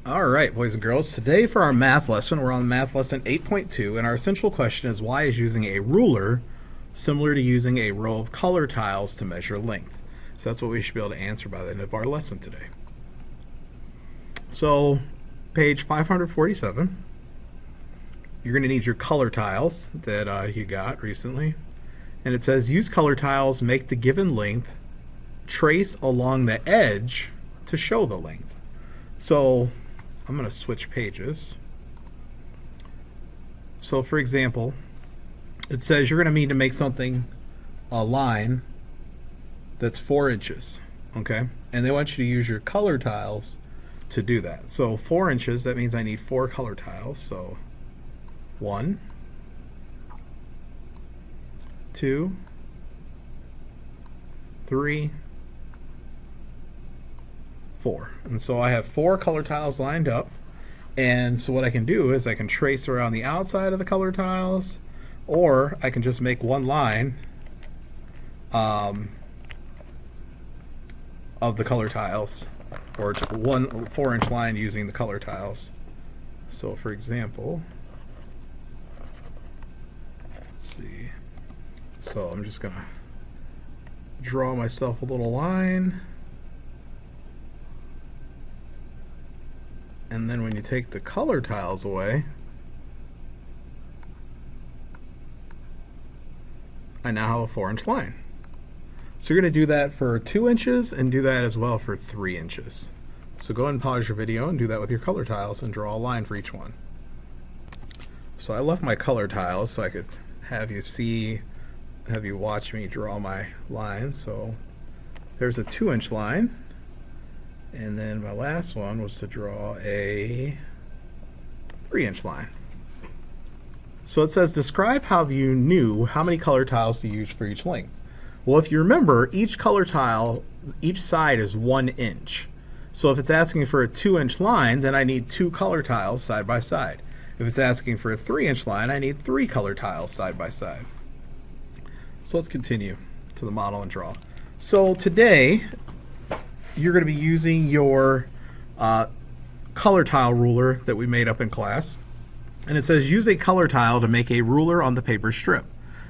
All right, boys and girls, today for our math lesson, we're on math lesson 8.2, and our essential question is why is using a ruler similar to using a row of color tiles to measure length? So that's what we should be able to answer by the end of our lesson today. So, page 547, you're going to need your color tiles that you got recently. And it says, use color tiles, make the given length, trace along the edge to show the length. So, I'm going to switch pages. So for example, it says you're going to need to make something, a line that's 4 inches, okay? And they want you to use your color tiles to do that. So 4 inches, that means I need 4 color tiles. So 1, 2, 3, 4. And so I have 4 color tiles lined up, and so what I can do is I can trace around the outside of the color tiles, or I can just make one line of the color tiles, or one 4-inch line using the color tiles. So for example, let's see, so I'm just gonna draw myself a little line. And then when you take the color tiles away, I now have a 4-inch line. So you're going to do that for 2 inches and do that as well for 3 inches. So go ahead and pause your video and do that with your color tiles and draw a line for each one. So I left my color tiles so I could have you watch me draw my line. So there's a 2-inch line. And then my last one was to draw a 3-inch line. So it says, describe how you knew how many color tiles to use for each length. Well, if you remember, each color tile, each side is 1 inch. So if it's asking for a 2-inch line, then I need 2 color tiles side by side. If it's asking for a 3-inch line, I need 3 color tiles side by side. So let's continue to the model and draw. So today, you're going to be using your color tile ruler that we made up in class. And it says use a color tile to make a ruler on the paper strip.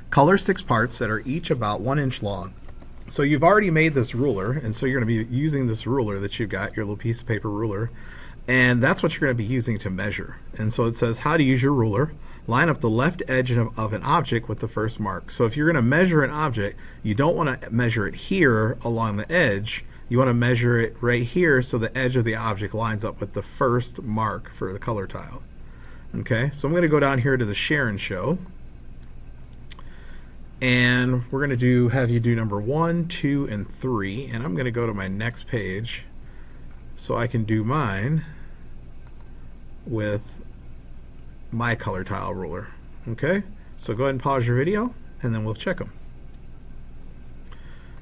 Color 6 parts that are each about 1 inch long. So you've already made this ruler, and so you're going to be using this ruler that you've got, your little piece of paper ruler, and that's what you're going to be using to measure. And so it says how to use your ruler. Line up the left edge of an object with the first mark. So if you're going to measure an object, you don't want to measure it here along the edge. You want to measure it right here so the edge of the object lines up with the first mark for the color tile. Okay, so I'm going to go down here to the share and show. And we're going to have you do number 1, 2, and 3. And I'm going to go to my next page so I can do mine with my color tile ruler. Okay, so go ahead and pause your video and then we'll check them.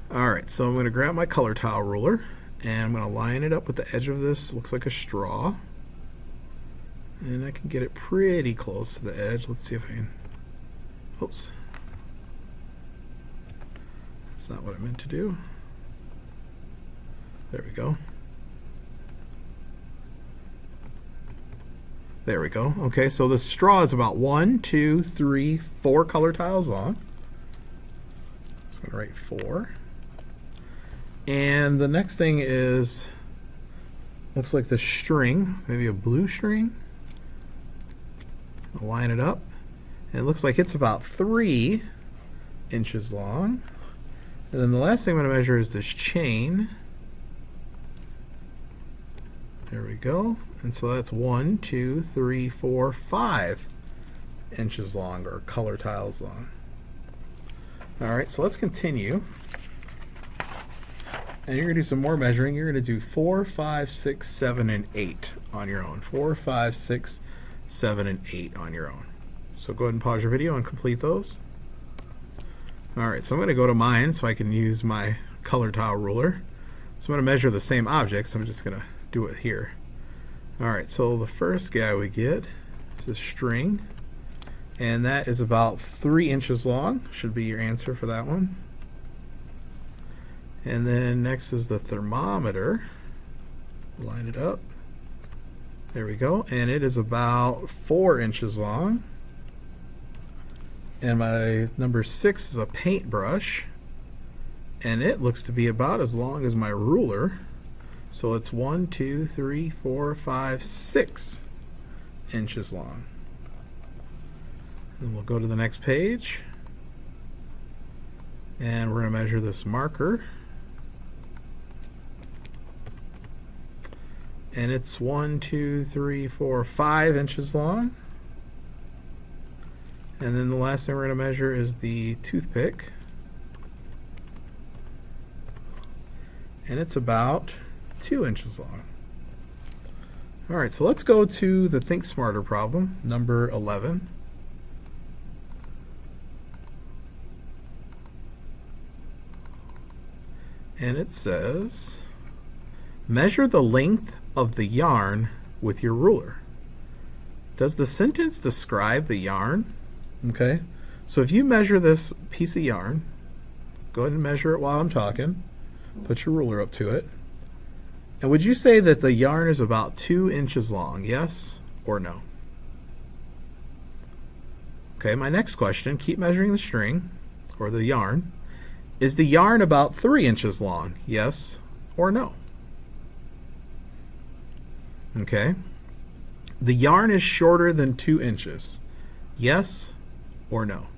Alright, so I'm going to grab my color tile ruler and I'm going to line it up with the edge of this, looks like a straw. And I can get it pretty close to the edge. Let's see if I can, oops. That's not what I meant to do. There we go. There we go. Okay, so the straw is about 1, 2, 3, 4 color tiles long. So I'm going to write 4. And the next thing is, looks like the string, maybe a blue string. I'll line it up. And it looks like it's about 3 inches long. And then the last thing I'm going to measure is this chain. There we go. And so that's 1, 2, 3, 4, 5 inches long, or color tiles long. Alright, so let's continue. And you're going to do some more measuring. You're going to do 4, 5, 6, 7, and 8 on your own. 4, 5, 6, 7, and 8 on your own. So go ahead and pause your video and complete those. Alright, so I'm going to go to mine so I can use my color tile ruler. So I'm going to measure the same objects. I'm just going to do it here. Alright, so the first guy we get is a string. And that is about 3 inches long. Should be your answer for that one. And then next is the thermometer. Line it up. There we go. And it is about 4 inches long. And my number 6 is a paintbrush. And it looks to be about as long as my ruler. So it's 1, 2, 3, 4, 5, 6 inches long. And we'll go to the next page. And we're going to measure this marker. And it's 1, 2, 3, 4, 5 inches long. And then the last thing we're going to measure is the toothpick. And it's about 2 inches long. All right, so let's go to the Think Smarter problem, number 11. And it says, measure the length of the yarn with your ruler. Does the sentence describe the yarn? Okay, so if you measure this piece of yarn, go ahead and measure it while I'm talking. Put your ruler up to it. And would you say that the yarn is about 2 inches long? Yes or no? Okay, my next question, keep measuring the string or the yarn. Is the yarn about 3 inches long? Yes or no? Okay. The yarn is shorter than 2 inches. Yes or no?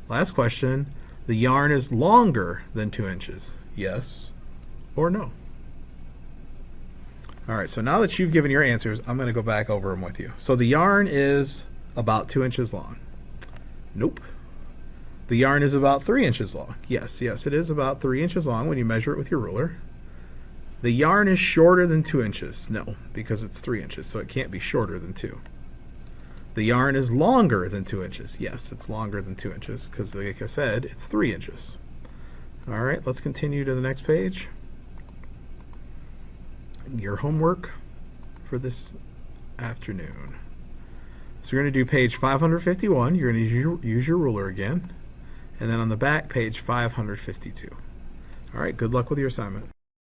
Last question. The yarn is longer than 2 inches. Yes or no? All right, so now that you've given your answers, I'm going to go back over them with you. So the yarn is about 2 inches long. Nope. The yarn is about 3 inches long. Yes, it is about 3 inches long when you measure it with your ruler. The yarn is shorter than 2 inches. No, because it's 3 inches, so it can't be shorter than 2. The yarn is longer than 2 inches. Yes, it's longer than 2 inches because, like I said, it's 3 inches. All right, let's continue to the next page. Your homework for this afternoon. So you're going to do page 551. You're going to use your ruler again. And then on the back, page 552. All right, good luck with your assignment.